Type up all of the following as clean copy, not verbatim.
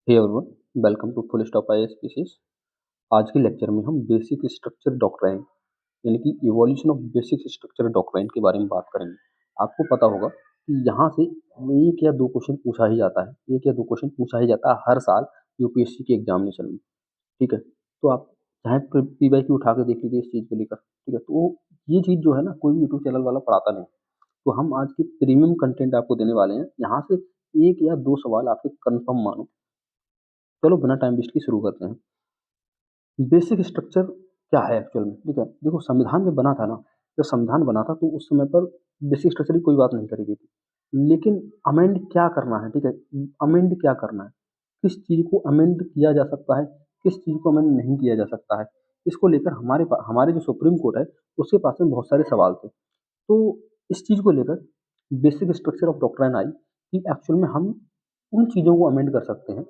Hey everyone, welcome to full stop IAS PCS. आज के lecture में हम बेसिक स्ट्रक्चर डॉक्ट्राइन यानी कि evolution of basic structure doctrine के बारे में बात करेंगे। आपको पता होगा कि यहाँ से एक या दो क्वेश्चन पूछा ही जाता है, एक या दो क्वेश्चन पूछा ही जाता है हर साल यूपीएससी के एग्जामिनेशन में। ठीक है, तो आप चाहे पीवाई की उठा के देख लीजिए इस चीज़ को लेकर। ठीक है, तो ये चीज़ जो है ना, कोई भी यूट्यूब चैनल वाला पढ़ाता नहीं। तो हम आज की प्रीमियम कंटेंट आपको देने वाले हैं। यहाँ से एक या दो सवाल आपके कंफर्म मानो। चलो बिना टाइम वेस्ट के शुरू करते हैं। बेसिक स्ट्रक्चर क्या है एक्चुअल में? ठीक है, देखो संविधान जब बना था ना, जब संविधान बना था तो उस समय पर बेसिक स्ट्रक्चर की कोई बात नहीं करी गई थी। लेकिन अमेंड क्या करना है? ठीक है, अमेंड क्या करना है, किस चीज़ को अमेंड किया जा सकता है, किस चीज़ को अमेंड नहीं किया जा सकता है, इसको लेकर हमारे जो सुप्रीम कोर्ट है उसके पास में बहुत सारे सवाल थे। तो इस चीज़ को लेकर बेसिक स्ट्रक्चर ऑफ डॉक्ट्राइन आई कि एक्चुअल में हम उन चीज़ों को अमेंड कर सकते हैं,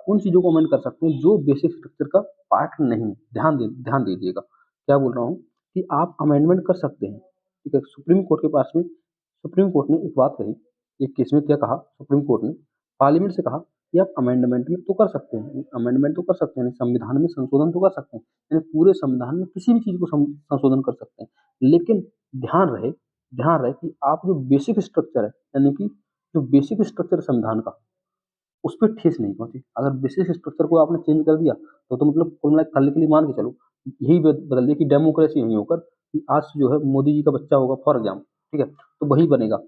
उन चीज़ों को अमेंड कर सकते हैं जो बेसिक स्ट्रक्चर का पार्ट नहीं है। ध्यान दीजिएगा, क्या बोल रहा हूँ कि आप अमेंडमेंट कर सकते हैं। ठीक है, सुप्रीम कोर्ट के पास में सुप्रीम कोर्ट ने एक बात कही, एक केस में क्या कहा सुप्रीम कोर्ट ने, पार्लियामेंट से कहा कि आप अमेंडमेंट में तो कर सकते हैं, अमेंडमेंट तो कर सकते हैं, संविधान में संशोधन तो कर सकते हैं, यानी पूरे संविधान में किसी भी चीज़ को संशोधन कर सकते हैं। लेकिन ध्यान रहे कि आप जो बेसिक स्ट्रक्चर है, यानी कि जो बेसिक स्ट्रक्चर संविधान का, उस पे ठेस नहीं पहुँची। अगर बेसिक स्ट्रक्चर को आपने चेंज कर दिया तो मतलब कुल मिला के कल के लिए मान के चलो, यही बदल दिया कि डेमोक्रेसी नहीं होकर कि आज से जो है मोदी जी का बच्चा होगा फॉर एग्जाम्पल, ठीक है, तो वही बनेगा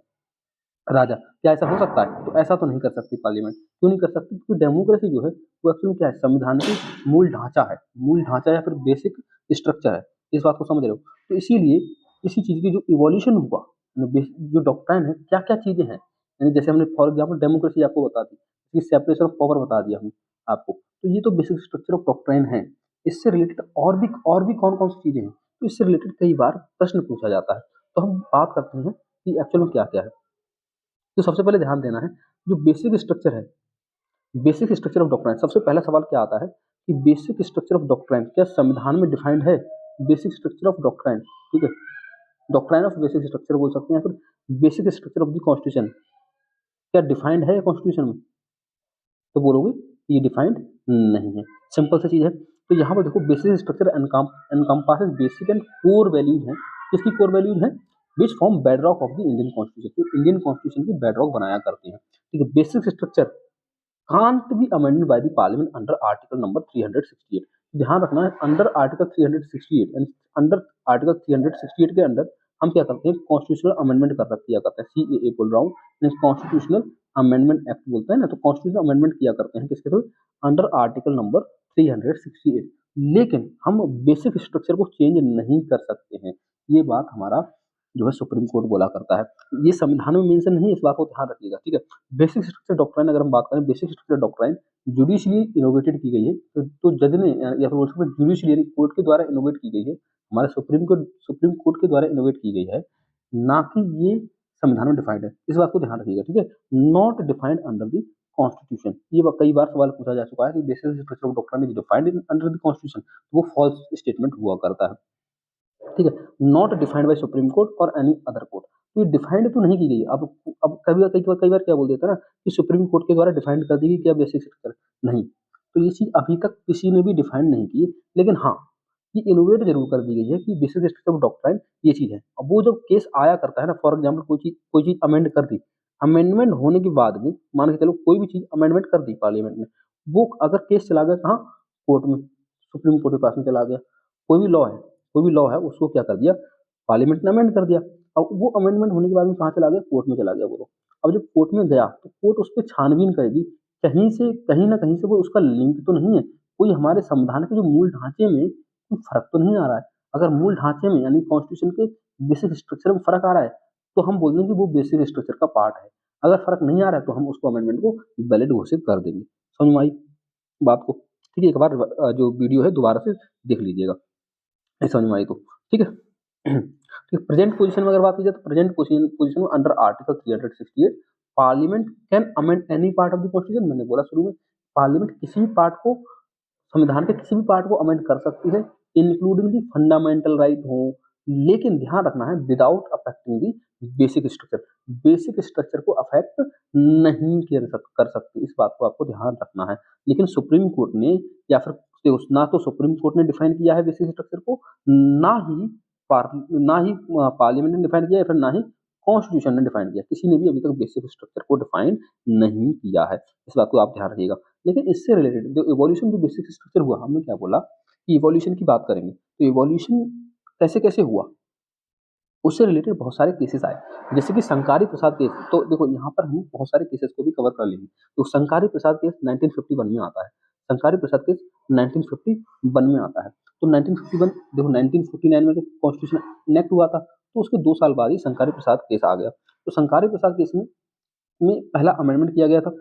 राजा। क्या ऐसा हो सकता है? तो ऐसा तो नहीं कर सकती पार्लियामेंट। क्यों नहीं कर सकती? क्योंकि डेमोक्रेसी जो है वो एक्चुअली क्या है, संविधान की मूल ढांचा है, मूल ढांचा या फिर बेसिक स्ट्रक्चर है। इस बात को समझ रहे हो? तो इसीलिए इसी चीज़ की जो इवोल्यूशन हुआ, जो डॉक्ट्राइन है, क्या-क्या चीज़ें हैं, यानी जैसे हमने फॉर एग्जाम्पल डेमोक्रेसी आपको बता दी, इसकी सेपरेशन ऑफ पावर बता दिया हमने आपको। तो ये तो बेसिक स्ट्रक्चर ऑफ डॉक्ट्राइन है। इससे रिलेटेड और भी कौन-कौन सी चीज़ें हैं, तो इससे रिलेटेड कई बार प्रश्न पूछा जाता है। तो हम बात करते हैं कि एक्चुअल में क्या-क्या है। तो सबसे पहले ध्यान देना है, जो बेसिक स्ट्रक्चर है, बेसिक स्ट्रक्चर ऑफ डॉक्ट्राइन, सबसे पहला सवाल क्या आता है कि बेसिक स्ट्रक्चर ऑफ डॉक्ट्राइन क्या संविधान में डिफाइंड है? बेसिक स्ट्रक्चर ऑफ डॉक्ट्राइन, ठीक है, डॉक्ट्राइन ऑफ बेसिक स्ट्रक्चर बोल सकते हैं या फिर basic structure of the constitution क्या डिफाइंड है कॉन्स्टिट्यूशन में? तो बोलोगे कि ये डिफाइंड नहीं है। सिंपल सी चीज है। तो यहाँ पर देखो, basic structure encompasses basic and core values हैं। किसकी कोर वैल्यूज हैं? Which form bedrock of the Indian constitution, तो इंडियन कॉन्स्टिट्यूशन की बेडरॉक बनाया करते हैं। ठीक है, basic structure can't be amended by the parliament under article number 368। ध्यान रखना है, अंडर आर्टिकल 368 यानी अंडर आर्टिकल 368 के अंडर हम क्या करते हैं, कॉन्स्टिट्यूशनल अमेंडमेंट किया करते हैं। सीएए बोल रहा हूँ, कॉन्स्टिट्यूशनल अमेंडमेंट एक्ट बोलते हैं ना, तो कॉन्स्टिट्यूशनल अमेंडमेंट किया करते हैं किसके थ्रू? Under article number 368। लेकिन हम बेसिक स्ट्रक्चर को चेंज नहीं कर सकते हैं, ये बात हमारा जो है सुप्रीम कोर्ट बोला करता है। ये संविधान में मेंशन नहीं है, इस बात को ध्यान रखिएगा। ठीक है, बेसिक स्ट्रक्चर डॉक्ट्राइन अगर हम बात करें, basic structure doctrine judicially innovated की गई है। तो जज ने या फिर बोल सकते हैं जुडिशियली यानी कोर्ट के द्वारा इनोवेट की गई है, हमारे सुप्रीम कोर्ट के द्वारा इनोवेट की गई है, ना कि ये संविधान में डिफाइंड है। इस बात को ध्यान रखिएगा। ठीक है, not defined under the constitution. ये कई बार सवाल पूछा जा चुका है कि basic structure of doctrine is defined under the constitution, वो फॉल्स स्टेटमेंट हुआ करता है। ठीक है, not defined by supreme court और एनी अदर कोर्ट। तो ये डिफाइंड तो नहीं की गई। अब कई बार क्या बोल देता है ना कि सुप्रीम कोर्ट के द्वारा डिफाइंड कर दी गई क्या बेसिक स्ट्रक्चर, नहीं। तो ये चीज अभी तक किसी ने भी डिफाइंड नहीं की है। लेकिन हाँ, ये इनोवेट जरूर कर दी गई है कि बेसिक स्ट्रक्चर ऑफ डॉक्ट्राइन ये चीज है। अब वो जब केस आया करता है ना, फॉर एग्जाम्पल कोई चीज अमेंड कर दी, अमेंडमेंट होने के बाद भी मान के चलो कोई भी चीज अमेंडमेंट कर दी पार्लियामेंट ने, वो अगर केस चला गया कहाँ, कोर्ट में, सुप्रीम कोर्ट के पास में चला गया। कोई भी लॉ है, उसको क्या कर दिया, पार्लियामेंट ने अमेंड कर दिया। अब वो अमेंडमेंट होने के बाद में कहाँ चला गया, कोर्ट में चला गया वो। अब जब कोर्ट में गया तो कोर्ट उस पर छानबीन करेगी, कहीं ना कहीं से वो उसका लिंक तो नहीं है, कोई हमारे संविधान के जो मूल ढांचे में कोई फर्क तो नहीं आ रहा है। अगर मूल ढांचे में यानी कॉन्स्टिट्यूशन के बेसिक स्ट्रक्चर में फर्क आ रहा है तो हम बोल देंगे वो बेसिक स्ट्रक्चर का पार्ट है। अगर फर्क नहीं आ रहा है तो हम उसको अमेंडमेंट को वैलिड घोषित कर देंगे। समझ में आई बात को? ठीक है, एक बार जो वीडियो है दोबारा से देख लीजिएगा, नहीं समझ में आई तो। ठीक है, ठीक, प्रेजेंट पोजीशन में अगर बात की जाए तो प्रेजेंट पोजीशन में under article 368 parliament can amend any part of the constitution. मैंने बोला शुरू में, पार्लियामेंट किसी भी पार्ट को, संविधान के किसी भी पार्ट को अमेंड कर सकती है, इंक्लूडिंग दी फंडामेंटल राइट हो लेकिन ध्यान रखना है without affecting the basic structure. Basic structure को अफेक्ट नहीं कर सकती, इस बात को आपको ध्यान रखना है। लेकिन सुप्रीम कोर्ट ने या फिर देखो, ना तो सुप्रीम कोर्ट ने डिफाइन किया है बेसिक स्ट्रक्चर को, ना ही पार्लियामेंट ने डिफाइन किया है, फिर ना ही कॉन्स्टिट्यूशन ने डिफाइन किया। किसी ने भी अभी तक बेसिक स्ट्रक्चर को डिफाइन नहीं किया है, इस बात को आप ध्यान रखिएगा। लेकिन इससे रिलेटेड जो इवोल्यूशन, जो बेसिक स्ट्रक्चर हुआ, हमने क्या बोला कि इवोल्यूशन की बात करेंगे। तो इवोल्यूशन कैसे कैसे हुआ, उससे रिलेटेड बहुत सारे केसेस आए, जैसे कि संकारी प्रसाद केस। तो देखो, यहाँ पर हम बहुत सारे केसेस को भी कवर कर लेंगे। तो संकारी प्रसाद केस 1951 में आता है। संकारी प्रसाद केस 1951 में आता है। तो 1951, देखो 1949 में तो कॉन्स्टिट्यूशन इनेक्ट हुआ था, तो उसके 2 साल बाद ही संकारी प्रसाद केस आ गया। तो संकारी प्रसाद केस में पहला अमेंडमेंट किया गया था।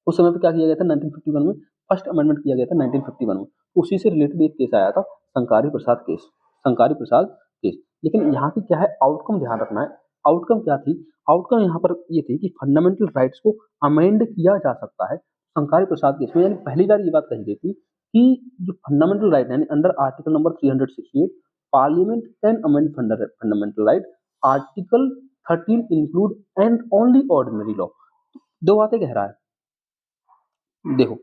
उस समय पे क्या किया गया था, 1951 में फर्स्ट अमेंडमेंट किया गया था 1951 में। उसी से रिलेटेड एक केस आया था, संकारी प्रसाद केस, संकारी प्रसाद केस। लेकिन यहाँ की क्या है, आउटकम ध्यान रखना है। आउटकम क्या थी, आउटकम यहाँ पर ये थी कि फंडामेंटल राइट्स को अमेंड किया जा सकता है संकारी प्रसाद केस में। यानी पहली बार ये बात कही गई थी कि जो फंडामेंटल राइट है, under article number 368 parliament can amend fundamental right, article 13 include and only ordinary law. दो बातें कह रहा है, देखो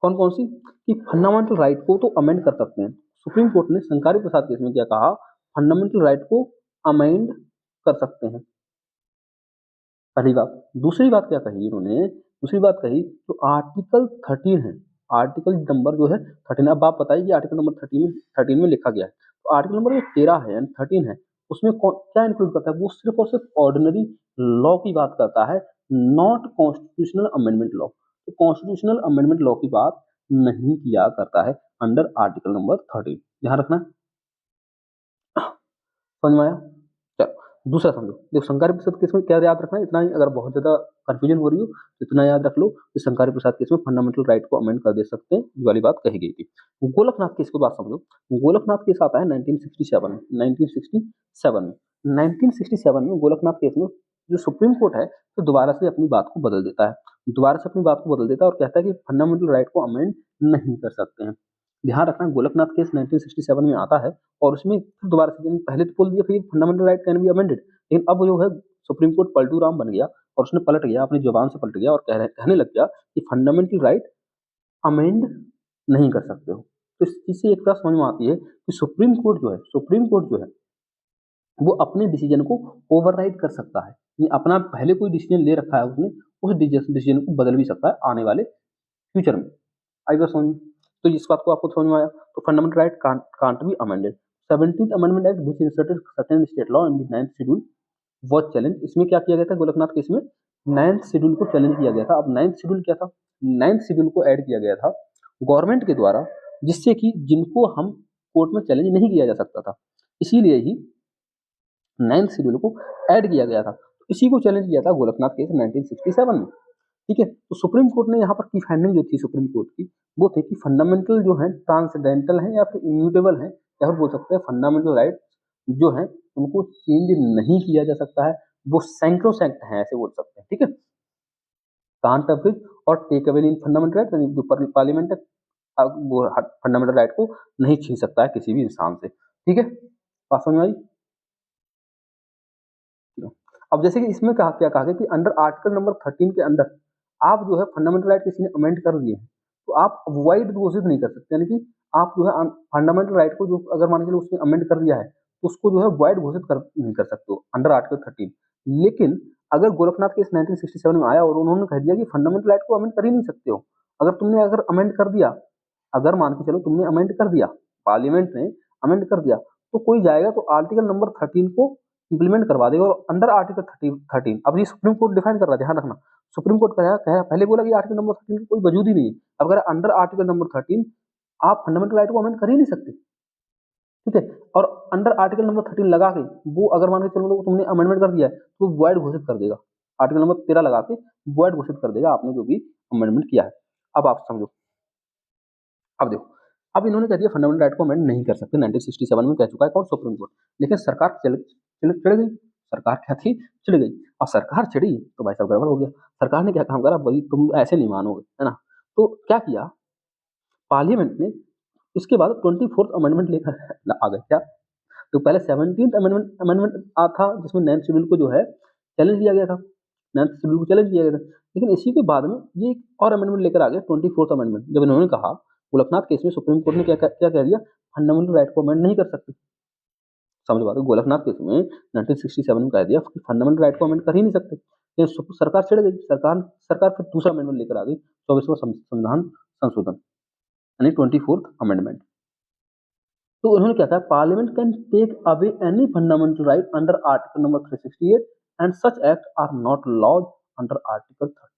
कौन कौन सी, कि फंडामेंटल राइट को तो अमेंड कर सकते हैं। सुप्रीम कोर्ट ने संकारी प्रसाद केस में क्या कहा, फंडामेंटल राइट को अमेंड कर सकते हैं, पहली बात। दूसरी बात क्या कही इन्होंने, दूसरी बात कही जो आर्टिकल 13 है, आर्टिकल नंबर जो है 13, अब आप बताइए कि आर्टिकल नंबर 13 में लिखा गया है। तो आर्टिकल नंबर जो 13 है यानी 13 है, उसमें क्या इंक्लूड करता है, वो सिर्फ और सिर्फ ऑर्डिनरी लॉ की बात करता है, नॉट कॉन्स्टिट्यूशनल अमेंडमेंट लॉ। तो कॉन्स्टिट्यूशनल अमेंडमेंट लॉ की बात नहीं किया करता है अंडर आर्टिकल नंबर 13, ध्यान रखना है। समझ में आया, चलो दूसरा समझो। देखो संकारी प्रसाद केस में क्या याद रखना है, इतना ही। अगर बहुत ज्यादा कंफ्यूजन हो रही हो तो इतना याद रख लो कि संकारी प्रसाद केस में फंडामेंटल राइट को अमेंड कर दे सकते हैं, ये वाली बात कही गई थी। गोलकनाथ केस की बात समझो। गोलकनाथ केस आता है 1967 में। 1967 में गोलकनाथ केस में जो सुप्रीम कोर्ट है तो दोबारा से अपनी बात को बदल देता है, दोबारा से अपनी बात को बदल देता है और कहता है कि फंडामेंटल राइट को अमेंड नहीं कर सकते हैं। ध्यान रखना, गोलकनाथ केस 1967 में आता है और उसमें फिर दोबारा से, पहले तो बोल दिया फिर fundamental right can be amended, लेकिन अब जो है सुप्रीम कोर्ट पलटू राम बन गया और उसने पलट गया, अपनी जुबान से पलट गया और कहने लग गया कि फंडामेंटल राइट अमेंड नहीं कर सकते हो। तो इस चीज से एक बात समझ में आती है कि सुप्रीम कोर्ट जो है, सुप्रीम कोर्ट जो है वो अपने डिसीजन को ओवरराइड कर सकता है। यानी अपना पहले कोई डिसीजन ले रखा है उसने, उस डिसीजन को बदल भी सकता है आने वाले फ्यूचर में। आई बात समझ में? तो इस बात को आपको समझ में आया। तो fundamental right can't be amended. 17th amendment act which inserted certain state law in the 9th schedule was challenge. इसमें क्या किया गया था गोलकनाथ केस में, 9th शेड्यूल को चैलेंज किया गया था। अब 9th शेड्यूल क्या था, 9th शेड्यूल को ऐड किया गया था गवर्नमेंट के द्वारा, जिससे कि जिनको हम कोर्ट में चैलेंज नहीं किया जा सकता था, इसीलिए ही 9th शेड्यूल को ऐड किया गया था। इसी को चैलेंज किया था गोलकनाथ केस 1967 में। ठीक है, तो सुप्रीम कोर्ट ने यहाँ पर की फाइंडिंग जो थी सुप्रीम कोर्ट की, वो थे कि फंडामेंटल जो है ट्रांसडेंटल है या फिर इम्यूटेबल है, या फिर बोल सकते हैं फंडामेंटल राइट जो है उनको चेंज नहीं किया जा सकता है, वो सैंक्रोसैंक्ट है, ऐसे बोल सकते हैं। ठीक है, कांट अब्रिज और take away in fundamental right, जो पार्लियामेंट है वो फंडामेंटल राइट को नहीं छीन सकता है किसी भी इंसान से। ठीक है, बात समझ में आई। अब जैसे कि इसमें कहा क्या कहा गया कि अंडर आर्टिकल नंबर 13 के अंदर आप जो है फंडामेंटल राइट किसी ने अमेंड कर दिए हैं तो आप वाइड घोषित नहीं कर सकते, यानी कि आप जो है फंडामेंटल राइट को जो अगर मान के चलो उसने अमेंड कर दिया है तो उसको जो है वाइड घोषित कर नहीं कर सकते हो अंडर आर्टिकल 13। लेकिन अगर गोरखनाथ केस 1967 में आया और उन्होंने कह दिया कि फंडामेंटल राइट को अमेंड कर ही नहीं सकते हो, अगर तुमने अगर अमेंड कर दिया, अगर मान के चलो तुमने अमेंड कर दिया, पार्लियामेंट ने अमेंड कर दिया, तो कोई जाएगा तो आर्टिकल नंबर 13 को इंप्लीमेंट करवा देगा और अंडर आर्टिकल 13। अब ये सुप्रीम कोर्ट डिफाइन कर रहा है, ध्यान रखना। सुप्रीम कोर्ट कह रहा पहले बोला कि आर्टिकल नंबर 13 की कोई वजूद ही नहीं है। अब अगर अंडर आर्टिकल नंबर 13 आप फंडामेंटल राइट को अमेंड कर ही नहीं सकते। ठीक है, और अंडर आर्टिकल नंबर 13 लगा के वो अगर मान के चलो तुमने अमेंडमेंट कर दिया है तो वॉइड घोषित कर देगा, आर्टिकल नंबर 13 लगा के वॉइड घोषित कर देगा आपने जो भी अमेंडमेंट किया है। अब आप समझो, अब देखो, अब इन्होंने कह दिया फंडामेंटल राइट को अमेंड नहीं कर सकते, 1967 में कह चुका है कौन, सुप्रीम कोर्ट। लेकिन सरकार चिढ़ गई। सरकार क्या थी, चिढ़ गई। और सरकार चिढ़ी तो भाई साहब गड़बड़ हो गया। सरकार ने क्या काम करा, भाई तुम ऐसे नहीं मानोगे, है ना। तो क्या किया पार्लियामेंट ने, इसके बाद 24th अमेंडमेंट लेकर आ गए। क्या तो पहले 17th अमेंडमेंट अमेंडमेंट था जिसमें 9th शेड्यूल को जो है चैलेंज किया गया था, 9th शेड्यूल को चैलेंज किया गया था। लेकिन इसी के बाद में ये एक और अमेंडमेंट लेकर आ गए 24th अमेंडमेंट, जब इन्होंने कहा गोरखनाथ केस में सुप्रीम कोर्ट ने क्या कह दिया, फंडामेंटल राइट को अमेंड नहीं कर सकते। समझ बात है, गोरखनाथ केस में 1967 में कह दिया कि फंडामेंटल राइट को अमेंड कर ही नहीं सकते। लेकिन सरकार चिढ़ गई, सरकार फिर दूसरा अमेंडमेंट लेकर आ गई, 24वां संविधान संशोधन यानी 24th अमेंडमेंट। तो उन्होंने क्या कहा, parliament can take away any fundamental right under article number 368 and such act are not laws under article 30।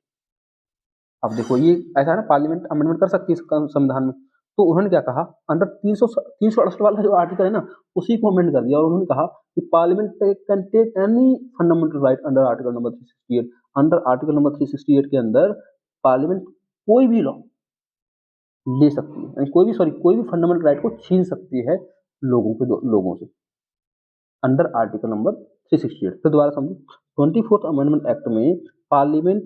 अब देखो ये ऐसा है ना, पार्लियामेंट अमेंडमेंट कर सकती है संविधान में। तो उन्होंने क्या कहा, अंडर 368 वाला जो आर्टिकल है ना, उसी को अमेंड कर दिया और उन्होंने कहा कि parliament can take any fundamental right under article number 368। Under article number 368 के अंदर पार्लियामेंट कोई भी लॉ ले सकती है, यानी कोई भी फंडामेंटल राइट को छीन सकती है लोगों से अंडर आर्टिकल नंबर 368। फिर दोबारा समझो, 24th अमेंडमेंट एक्ट में पार्लियामेंट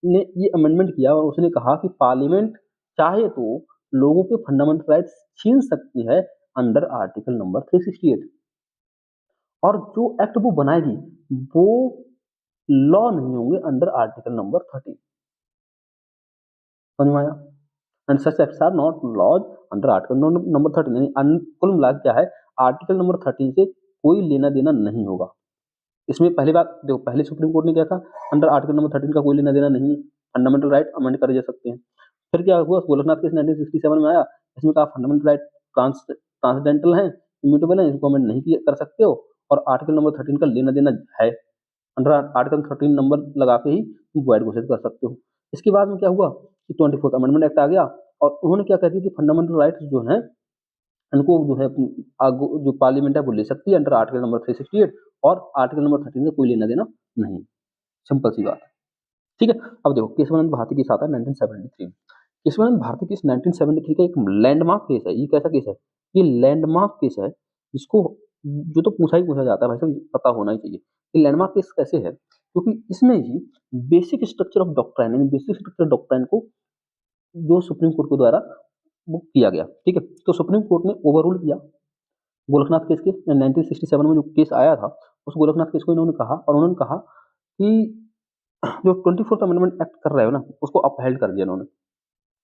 ने ये अमेंडमेंट किया और उसने कहा कि पार्लियामेंट चाहे तो लोगों के फंडामेंटल राइट्स छीन सकती है अंडर आर्टिकल नंबर 368, और जो एक्ट वो बनाएगी वो लॉ नहीं होंगे अंडर आर्टिकल नंबर 30। समझ में आया? And such acts are not laws under article number 13, यानी कुल मिला क्या है, आर्टिकल नंबर 13 से कोई लेना देना नहीं होगा। इसमें पहली बात देखो, पहले सुप्रीम कोर्ट ने क्या कहा, अंडर आर्टिकल नंबर 13 का कोई लेना देना नहीं है, फंडामेंटल राइट अमेंड करे जा सकते हैं। फिर क्या हुआ, गोरखनाथ केस 1967 में आया, इसमें कहा फंडामेंटल राइट ट्रांसडेंटल है, इम्यूटेबल है, इसको अमेंड नहीं कर सकते हो, और आर्टिकल नंबर 13 का लेना देना है, अंडर आर्टिकल 13 नंबर लगा के ही वैध घोषित कर सकते हो। इसके बाद में क्या हुआ कि 24th अमेंडमेंट एक्ट आ गया और उन्होंने क्या कह दिया कि फंडामेंटल राइट्स जो हैं इनको जो है जो पार्लियामेंट है वो ले सकती है अंडर आर्टिकल नंबर 368, और आर्टिकल नंबर 13 का कोई लेना देना नहीं। सिंपल सी बात है, ठीक है। अब देखो केशवानंद भारती केस आता है 1973। केशवानंद भारती केस 1973 का एक लैंडमार्क केस है। ये कैसा केस है, ये लैंडमार्क केस है, जिसको जो तो पूछा ही पूछा जाता है भाई साहब, पता होना ही चाहिए। ये लैंडमार्क केस कैसे है, क्योंकि इसमें ही बेसिक स्ट्रक्चर ऑफ डॉक्ट्राइन यानी बेसिक स्ट्रक्चर डॉक्ट्राइन को जो सुप्रीम कोर्ट के द्वारा वो किया गया, ठीक है। तो सुप्रीम कोर्ट ने ओवररूल किया गोरखनाथ केस के 1967 में जो केस आया था, उस गोरखनाथ केस को इन्होंने कहा कि जो 24th अमेंडमेंट एक्ट कर रहे हो ना, उसको अपहेल्ड कर दिया इन्होंने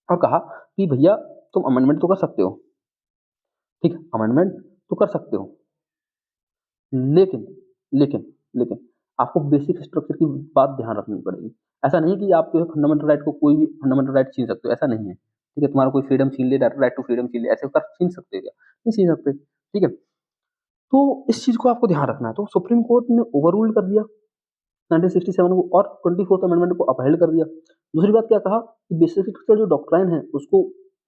और कहा कि भैया तुम अमेंडमेंट तो कर सकते हो, ठीक है, अमेंडमेंट तो कर सकते हो, लेकिन लेकिन लेकिन आपको बेसिक स्ट्रक्चर की बात ध्यान रखनी पड़ेगी। ऐसा नहीं कि आप जो है फंडामेंटल राइट को कोई भी फंडामेंटल राइट छीन सकते हो, ऐसा नहीं है, ठीक है। तुम्हारा कोई फ्रीडम छीन ले, राइट टू फ्रीडम छीन ले, ऐसे कर छीन सकते हो क्या? नहीं छीन सकते, ठीक है। तो इस चीज को आपको ध्यान रखना है। तो सुप्रीम कोर्ट ने ओवररूल कर दिया 1967 को और 24th अमेंडमेंट को अपहेल्ड कर दिया। दूसरी बात क्या कहा कि बेसिक स्ट्रक्चर जो डॉक्ट्राइन है उसको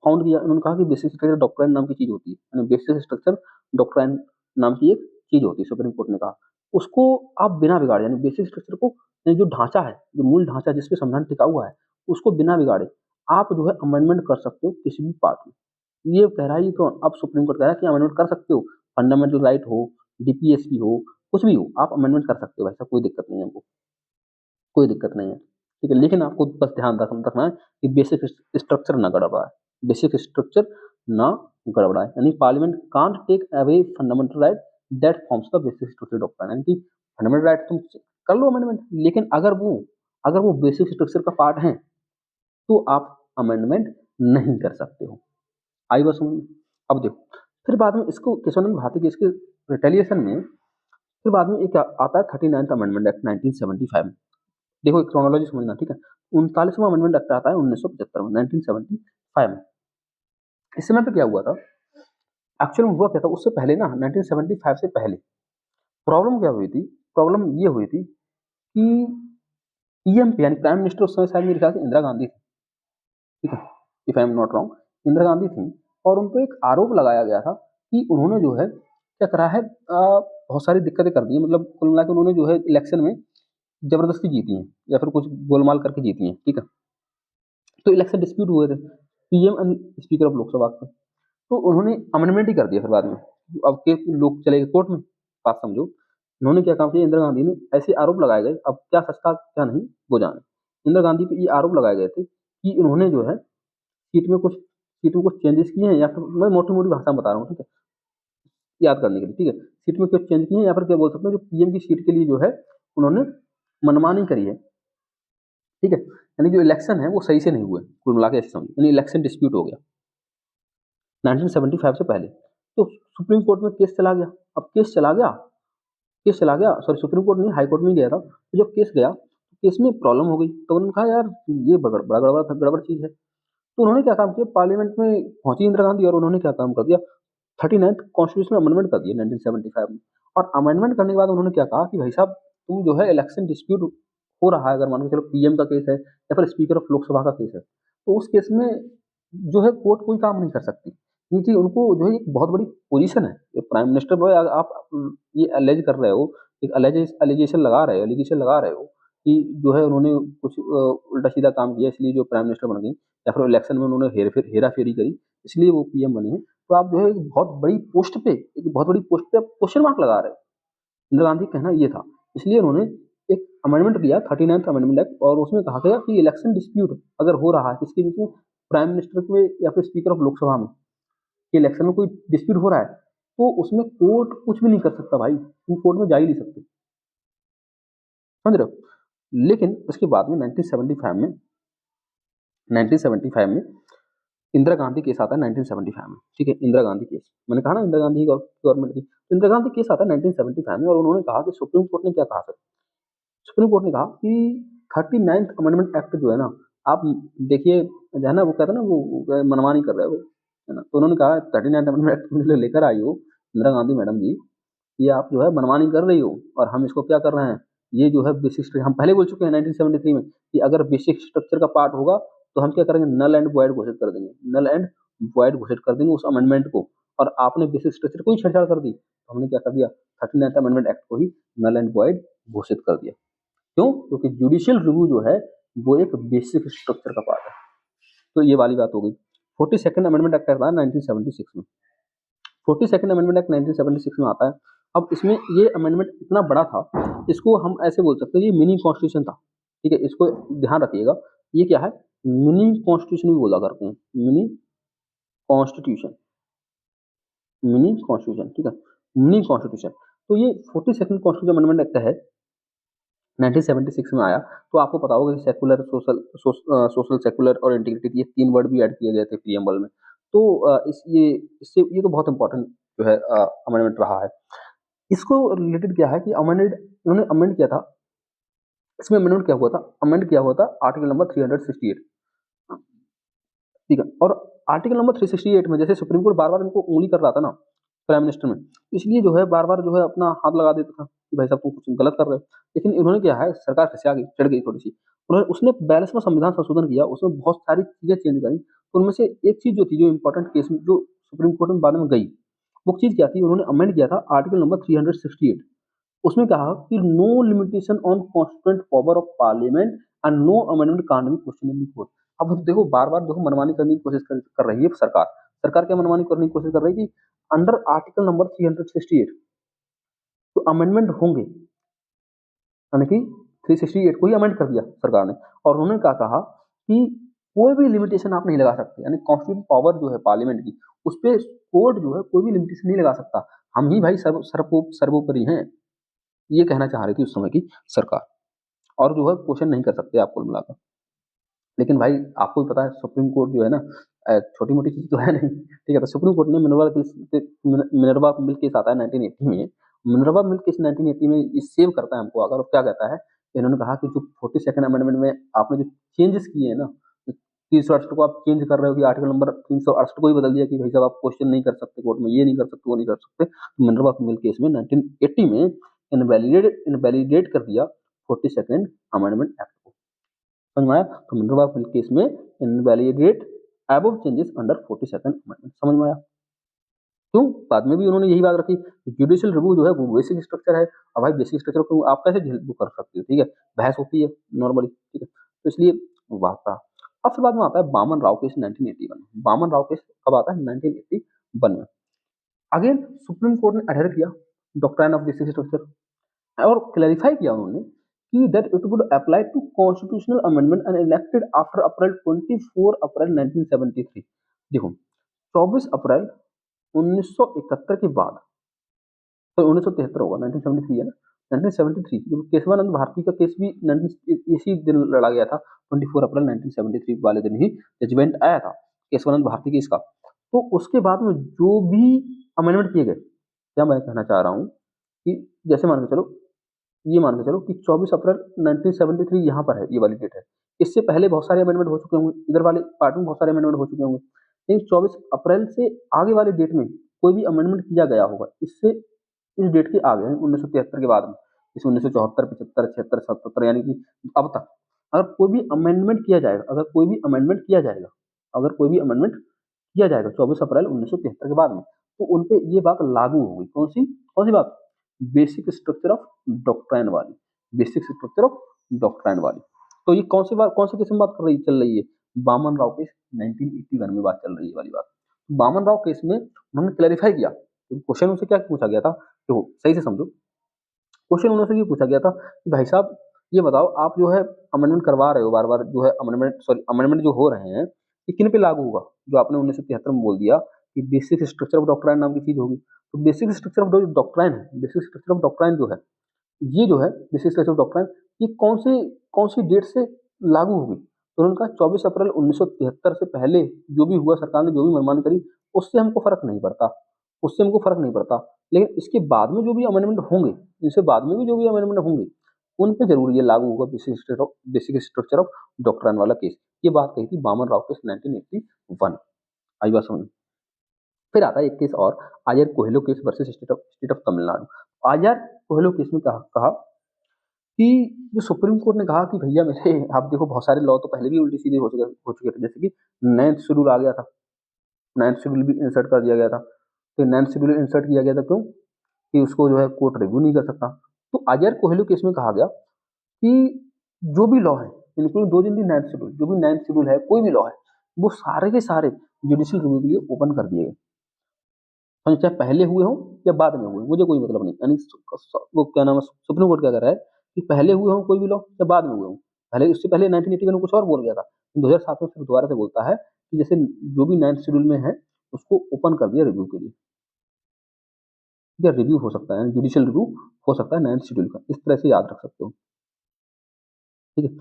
फाउंड किया। उन्होंने कहा कि बेसिक स्ट्रक्चर डॉक्ट्राइन नाम की चीज होती है, यानी बेसिक स्ट्रक्चर डॉक्ट्राइन नाम की एक चीज होती है, सुप्रीम कोर्ट ने कहा उसको आप बिना बिगाड़े, यानी बेसिक स्ट्रक्चर को, यानी जो ढांचा है, जो मूल ढांचा जिसपे संविधान टिका हुआ है, उसको बिना बिगाड़े आप जो है अमेंडमेंट कर सकते हो किसी भी पार्ट में। ये कह रहा है, ये तो अब सुप्रीम कोर्ट कह रहा है कि अमेंडमेंट कर सकते हो, फंडामेंटल राइट हो, डीपीएसपी हो, कुछ भी हो, आप अमेंडमेंट कर सकते हो, ऐसा कोई दिक्कत नहीं है हमको, कोई दिक्कत नहीं है, ठीक है। लेकिन आपको बस ध्यान रखना है कि बेसिक स्ट्रक्चर ना गड़बड़ाए, बेसिक स्ट्रक्चर ना गड़बड़ाए, यानी parliament can't take away fundamental right that forms the basic structure doctrine, यानी कि फंडामेंटल राइट तुम कर लो अमेंडमेंट, लेकिन अगर वो बेसिक स्ट्रक्चर का पार्ट है तो आप अमेंडमेंट नहीं कर सकते हो। आई बात समझ में? अब देखो, फिर बाद में इसको केशवानंद भारती के इसके रिटेलिएशन में फिर बाद में एक आता है 39th अमेंडमेंट एक्ट 1975 में। देखो एक क्रोनोलॉजी समझना, ठीक है। 39वां अमेंडमेंट एक्ट आता है 1975 में, 1975 में। इस समय पे क्या हुआ था, एक्चुअल में हुआ क्या था, उससे पहले ना 1975 से पहले प्रॉब्लम क्या हुई थी, प्रॉब्लम ये हुई थी कि पीएम यानी प्राइम मिनिस्टर उस समय शायद मेरे ख्याल से इंदिरा गांधी थी, ठीक है, if I am not wrong, Indira Gandhi थी। और उन पे एक आरोप लगाया गया था कि उन्होंने जो है क्या करा है, बहुत सारी दिक्कतें कर दी, मतलब कुल मिला के उन्होंने जो है इलेक्शन में जबरदस्ती जीती हैं या फिर कुछ गोलमाल करके जीती हैं, ठीक है। तो इलेक्शन डिस्प्यूट हुए थे PM and speaker of Lok Sabha के, तो उन्होंने अमेंडमेंट ही कर दिया फिर बाद में। अब के लोग चले गए कोर्ट में, बात समझो। उन्होंने क्या काम किया, इंदिरा गांधी ने ऐसे आरोप लगाए गए, अब क्या सच था क्या नहीं वो जाने। इंदिरा गांधी पे ये आरोप लगाए गए थे कि उन्होंने जो है सीट में कुछ चेंजेस किए हैं, या फिर मैं मोटी मोटी भाषा में बता रहा हूँ, ठीक है, याद करने के लिए, ठीक है। सीट में कुछ चेंज किए हैं, या फिर क्या बोल सकते हैं जो पीएम की सीट के लिए जो है उन्होंने मनमानी करी है, ठीक है। यानी जो इलेक्शन है वो सही से नहीं हुए, कुल मिला के ऐसे समझिए, यानी इलेक्शन डिस्प्यूट हो गया 1975 से पहले। तो सुप्रीम कोर्ट में केस चला गया। अब केस चला गया, सॉरी सुप्रीम कोर्ट नहीं, हाई कोर्ट में गया था। तो जब केस गया, केस में प्रॉब्लम हो गई, तो उन्होंने कहा यार ये बड़ा गड़बड़ चीज़ है। तो उन्होंने क्या काम किया, पार्लियामेंट में पहुंची इंदिरा गांधी और उन्होंने क्या काम कर दिया, 39th कॉन्स्टिट्यूशनल अमेंडमेंट कर दिया 1975 में। और अमेंडमेंट करने के बाद उन्होंने क्या कहा कि भाई साहब तुम जो है इलेक्शन डिस्प्यूट हो रहा है, अगर मान के चलो पीएम का केस है या फिर स्पीकर ऑफ लोकसभा का केस है, तो उस केस में जो है कोर्ट कोई काम नहीं कर सकती, क्योंकि उनको जो है एक बहुत बड़ी पोजीशन है। प्राइम मिनिस्टर जो है, आप ये अलेज कर रहे हो, एक एलिगेशन लगा रहे हो कि जो है उन्होंने कुछ उल्टा सीधा काम किया, इसलिए जो प्राइम मिनिस्टर बन गई, या फिर इलेक्शन में उन्होंने हेरा फेरी करी, इसलिए वो पीएम बने हैं। तो आप जो है एक बहुत बड़ी पोस्ट पे क्वेश्चन मार्क लगा रहे हो। इंदिरा गांधी का कहना ये था, इसलिए उन्होंने एक अमेंडमेंट किया 39th अमेंडमेंट एक्ट, और उसमें कहा गया कि इलेक्शन डिस्प्यूट अगर हो रहा है किसके बीच में, प्राइम मिनिस्टर में या फिर स्पीकर ऑफ लोकसभा में, कि इलेक्शन में कोई डिस्प्यूट हो रहा है, तो उसमें कोर्ट कुछ भी नहीं कर सकता भाई, तुम कोर्ट में जा ही नहीं सकते, समझ रहे हो। लेकिन उसके बाद में 1975 में इंदिरा गांधी केस आता है 1975 में, ठीक है। इंदिरा गांधी केस, मैंने कहा ना इंदिरा गांधी गवर्नमेंट थी, तो इंदिरा गांधी केस आता है 1975 में, और उन्होंने कहा कि सुप्रीम कोर्ट ने क्या कहा, सर सुप्रीम कोर्ट ने कहा कि 39th अमेंडमेंट एक्ट जो है ना, आप देखिए, जो है ना वो कहते हैं ना वो मनमानी कर रहे हो, है ना। तो उन्होंने कहा 39th अमेंडमेंट एक्ट जो लेकर आई हो इंदिरा गांधी मैडम जी, ये आप जो है मनमानी कर रही हो, और हम इसको क्या कर रहे हैं, ये जो है बेसिक, हम पहले बोल चुके हैं 1973 में कि अगर बेसिक स्ट्रक्चर का पार्ट होगा तो हम क्या करेंगे, नल एंड वॉइड घोषित कर देंगे, नल एंड वॉइड घोषित कर देंगे उस अमेंडमेंट को। और आपने बेसिक स्ट्रक्चर को ही छेड़छाड़ कर दी, तो हमने क्या कर दिया, 39th अमेंडमेंट एक्ट को ही नल एंड वॉइड घोषित कर दिया। क्यों? क्योंकि जुडिशियल रिव्यू जो है वो एक बेसिक स्ट्रक्चर का पार्ट है। तो ये वाली बात हो गई। 42nd अमेंडमेंट एक्ट आता है 1976 में। 42nd अमेंडमेंट एक्ट 1976 में आता है। अब इसमें ये अमेंडमेंट इतना बड़ा था, इसको हम ऐसे बोल सकते हैं, ये मिनी कॉन्स्टिट्यूशन था, ठीक है। इसको ध्यान रखिएगा, ये क्या है, मिनी कॉन्स्टिट्यूशन भी बोला करते हैं, मिनी कॉन्स्टिट्यूशन, मिनी कॉन्स्टिट्यूशन, ठीक है, मिनी कॉन्स्टिट्यूशन। तो ये 42nd कॉन्स्टिट्यूशन अमेंडमेंट एक्ट है 1976 में आया। तो आपको पता होगा कि सेकुलर, सोशल सेकुलर और इंटीग्रिटी, ये 3 वर्ड भी ऐड किए गए थे प्रीएम्बल में। तो ये तो बहुत इंपॉर्टेंट जो है अमेंडमेंट रहा है। इसको रिलेटेड क्या है कि इन्होंने अमेंड किया था। इसमें अमेंड किया हुआ था आर्टिकल नंबर 368, ठीक है। और आर्टिकल नंबर 368 में जैसे सुप्रीम कोर्ट बार-बार इनको उंगली कर रहा था ना प्राइम मिनिस्टर में, इसलिए जो है बार-बार जो है अपना हाथ लगा देता था कि भाई साहब तुम कुछ गलत कर रहे हो। लेकिन इन्होंने क्या है, सरकार फिर से आ गई, चढ़ गई थोड़ी-सी। उसने 42वां संविधान संशोधन किया, उसमें बहुत सारी चीज़ें चेंज करी। उनमें से एक चीज़ जो थी, जो इम्पोर्टेंट केस में जो सुप्रीम कोर्ट में बाद में गई, वो चीज़ क्या थी, उन्होंने अमेंड किया था आर्टिकल नंबर 368। उसमें कहा कि no limitation on constituent power of parliament and no amendment can't be question in the court. अब देखो बार-बार देखो मनमानी करने की कोशिश कर रही है सरकार। सरकार क्या मनमानी करने की कोशिश कर रही है कि अंडर आर्टिकल नंबर 368 जो अमेंडमेंट होंगे, यानी कि 368 को ही अमेंड कर दिया सरकार ने, और उन्होंने क्या कहा कि कोई भी लिमिटेशन आप नहीं लगा सकते, यानी कॉन्स्टिट्यूट पावर जो है पार्लियामेंट की, उस पे कोर्ट जो है कोई भी लिमिटेशन नहीं लगा सकता। हम ही भाई सर्वोपरि हैं, ये कहना चाह रही थी उस समय की सरकार। और जो है क्वेश्चन नहीं कर सकते आप कुल मिलाकर। लेकिन भाई आपको भी पता है सुप्रीम कोर्ट जो है ना, छोटी-मोटी चीज़ तो है नहीं, ठीक है। तो सुप्रीम कोर्ट ने मिनर्वा मिल्क केस आता है 1980 में। मिनर्वा मिल्क केस 1980 में ये सेव करता है हमको आकर, और क्या कहता है, इन्होंने कहा कि जो 42nd अमेंडमेंट में आपने जो चेंजेस किए हैं ना, 368 को आप चेंज कर रहे हो कि आर्टिकल नंबर 368 को ही बदल दिया कि भाई साहब आप क्वेश्चन नहीं कर सकते कोर्ट में, ये नहीं कर सकते, वो नहीं कर सकते। तो मिनर्वा मिल्क केस में 1980 में इनवैलिडेट कर दिया 42nd अमेंडमेंट एक्ट को। समझ में आया? तो मिनर्वा मिल्क केस में invalidate above changes under 42nd amendment. समझ में आया? क्यों? बाद में भी उन्होंने यही बात रखी, जुडिशियल रिव्यू जो है वो बेसिक स्ट्रक्चर है। अब भाई बेसिक स्ट्रक्चर को आप कैसे वो कर सकते हो, ठीक है? बहस होती है नॉर्मली, ठीक है? तो इसलिए वो बात था। अब फिर बाद में आता है बामन राव केस 1981। बामन राव केस कब आता है? 1981 में। अगेन सुप्रीम कोर्ट ने एडहेर किया डॉक्ट्राइन ऑफ बेसिक स्ट्रक्चर, और क्लैरिफाई किया उन्होंने कि that it would apply to constitutional amendment and enacted after April 24 April 1973। देखो 24 अप्रैल 1971 के बाद तो 1973 होगा, 1973 है ना, 1973 जो केशवानंद भारती का केस भी इसी दिन लड़ा गया था, 24 अप्रैल 1973 वाले दिन ही जजमेंट आया था केशवानंद भारती केस का। तो उसके बाद में जो भी अमेंडमेंट किए गए, क्या मैं कहना चाह रहा हूँ कि जैसे मान के चलो, ये मान के चलो कि 24 अप्रैल 1973 यहाँ पर है, ये वाली डेट है। इससे पहले बहुत सारे अमेंडमेंट हो चुके होंगे, इधर वाले पार्ट में बहुत सारे अमेंडमेंट हो चुके होंगे। लेकिन 24 अप्रैल से आगे वाली डेट में कोई भी अमेंडमेंट किया गया होगा, इससे इस डेट के आगे है 1973 के बाद में, जैसे 1974, 75, 76, 77 यानी कि अब तक अगर कोई भी अमेंडमेंट किया जाएगा, अगर कोई भी अमेंडमेंट किया जाएगा 24 अप्रैल 1973 के बाद में, तो उन पे ये बात लागू होगी। कौन सी बात? बेसिक स्ट्रक्चर ऑफ डॉक्ट्राइन वाली, बेसिक स्ट्रक्चर ऑफ डॉक्ट्राइन वाली। तो ये कौन से केस में बात चल रही है? बामन राव केस 1981 में बात चल रही है वाली बात। बामन राव केस में उन्होंने क्लैरिफाई किया, क्वेश्चन उनसे क्या पूछा गया था, देखो सही से समझो। क्वेश्चन उनसे ये पूछा गया था कि भाई साहब ये बताओ, आप जो है अमेंडमेंट करवा रहे हो बार बार, जो है अमेंडमेंट जो हो रहे हैं, ये किन पे लागू होगा? जो आपने 1973 में बोल दिया कि बेसिक स्ट्रक्चर ऑफ डॉक्ट्राइन नाम की चीज होगी, तो बेसिक स्ट्रक्चर ऑफ डॉक्ट्राइन है, बेसिक स्ट्रक्चर ऑफ डॉक्ट्राइन जो है, ये जो है बेसिक स्ट्रक्चर ऑफ डॉक्ट्राइन, ये कौन सी डेट से लागू होगी? तो उन्होंने कहा 24 अप्रैल 1973 से पहले जो भी हुआ, सरकार ने जो भी मनमानी करी, उससे हमको फर्क नहीं पड़ता, लेकिन इसके बाद में जो भी अमेंडमेंट होंगे, इससे बाद में भी जो भी अमेंडमेंट होंगे, उन पे जरूर ये लागू होगा बेसिक स्ट्रक्चर ऑफ डॉक्ट्राइन वाला केस। ये बात कही थी बामन राव केस 1981। आई बात समझ में? फिर आता है एक केस और, IR Coelho case versus state of Tamil Nadu. IR Coelho case में कहा कि जो सुप्रीम कोर्ट ने कहा कि भैया मेरे, आप देखो बहुत सारे लॉ तो पहले भी उल्टी सीधे हो चुके थे, जैसे कि 9th शेड्यूल आ गया था, 9th शेड्यूल भी इंसर्ट कर दिया गया था। तो 9th शेड्यूल इंसर्ट किया गया था क्यों? कि उसको जो है कोर्ट रिव्यू नहीं कर सकता। तो आयर कोहेलो केस में कहा गया कि जो भी लॉ है, इंक्लूडिंग दो दिन 9th शेड्यूल, जो भी 9th शेड्यूल है, कोई भी लॉ है, वो सारे के सारे जुडिशियल रिव्यू के लिए ओपन कर दिए गए, चाहे पहले हुए हों या बाद में हुए, मुझे कोई मतलब नहीं। यानी वो क्या नाम है, सुप्रीम कोर्ट क्या कर रहा है कि पहले हुए हों कोई भी लॉ या बाद में हुए हों, पहले उससे पहले 1981 में कुछ और बोल गया था, 2007 में फिर दोबारा से बोलता है कि जैसे जो भी 9th शेड्यूल में है, उसको ओपन कर दिया रिव्यू के लिए। ठीक है, रिव्यू हो सकता है, जुडिशियल रिव्यू हो सकता है 9th शेड्यूल का, इस तरह से याद रख सकते हो। ठीक है,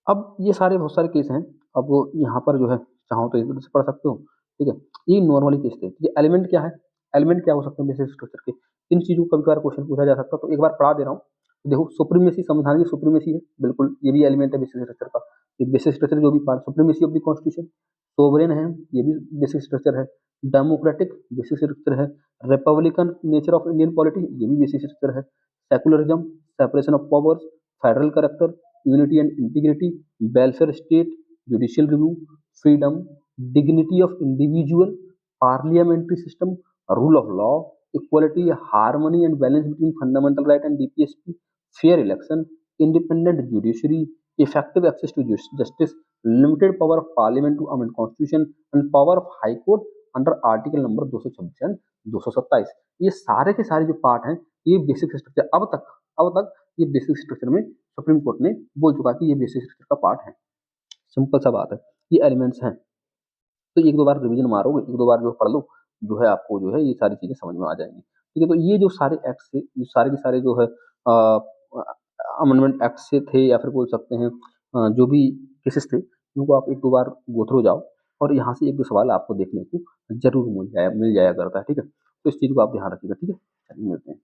अब ये सारे बहुत सारे केस हैं, अब यहाँ पर जो है चाहो तो इधर से पढ़ सकते हो। ठीक है, ये नॉर्मली केस थे। ये एलिमेंट क्या है, एलिमेंट क्या हो सकते हैं बेसिक स्ट्रक्चर के, इन चीजों को कभी कभार क्वेश्चन पूछा जा सकता है, तो एक बार पढ़ा दे रहा हूँ। देखो सुप्रीमेसी, संविधान की सुप्रीमेसी है, बिल्कुल ये भी एलिमेंट है बेसिक स्ट्रक्चर का। ये बेसिक स्ट्रक्चर जो भी part, supremacy of the constitution, sovereign है, ये भी बेसिक स्ट्रक्चर है। डेमोक्रेटिक बेसिक स्ट्रक्चर है। Republican nature of Indian polity, ये भी बेसिक स्ट्रक्चर है। Secularism, separation of powers, federal character, unity and integrity, welfare state, judicial review, freedom, dignity of individual, parliamentary system, rule of law, equality, harmony and balance between fundamental right and DPSP, fair election, independent judiciary, effective access to justice, limited power of parliament to amend constitution and power of high court under article number 226 and 227। ये सारे के सारे जो part हैं, ये basic structure अब तक ये बेसिक स्ट्रक्चर में सुप्रीम कोर्ट ने बोल चुका कि ये बेसिक स्ट्रक्चर का पार्ट है। सिंपल सा बात है, ये एलिमेंट्स हैं। तो एक दो बार रिवीजन मारोगे, एक दो बार जो पढ़ लो, जो है आपको जो है ये सारी चीजें समझ में आ जाएंगी। ठीक है, तो ये जो सारे एक्ट से, ये सारे के सारे जो है अमेंडमेंट एक्ट से थे, या फिर बोल सकते हैं जो भी केसेस थे, उनको आप एक दो बार गो थ्रू जाओ, और यहाँ से एक दो सवाल आपको देखने को जरूर मिल जाया करता है। ठीक है, तो इस चीज को आप ध्यान रखिएगा। ठीक है, चलिए मिलते हैं।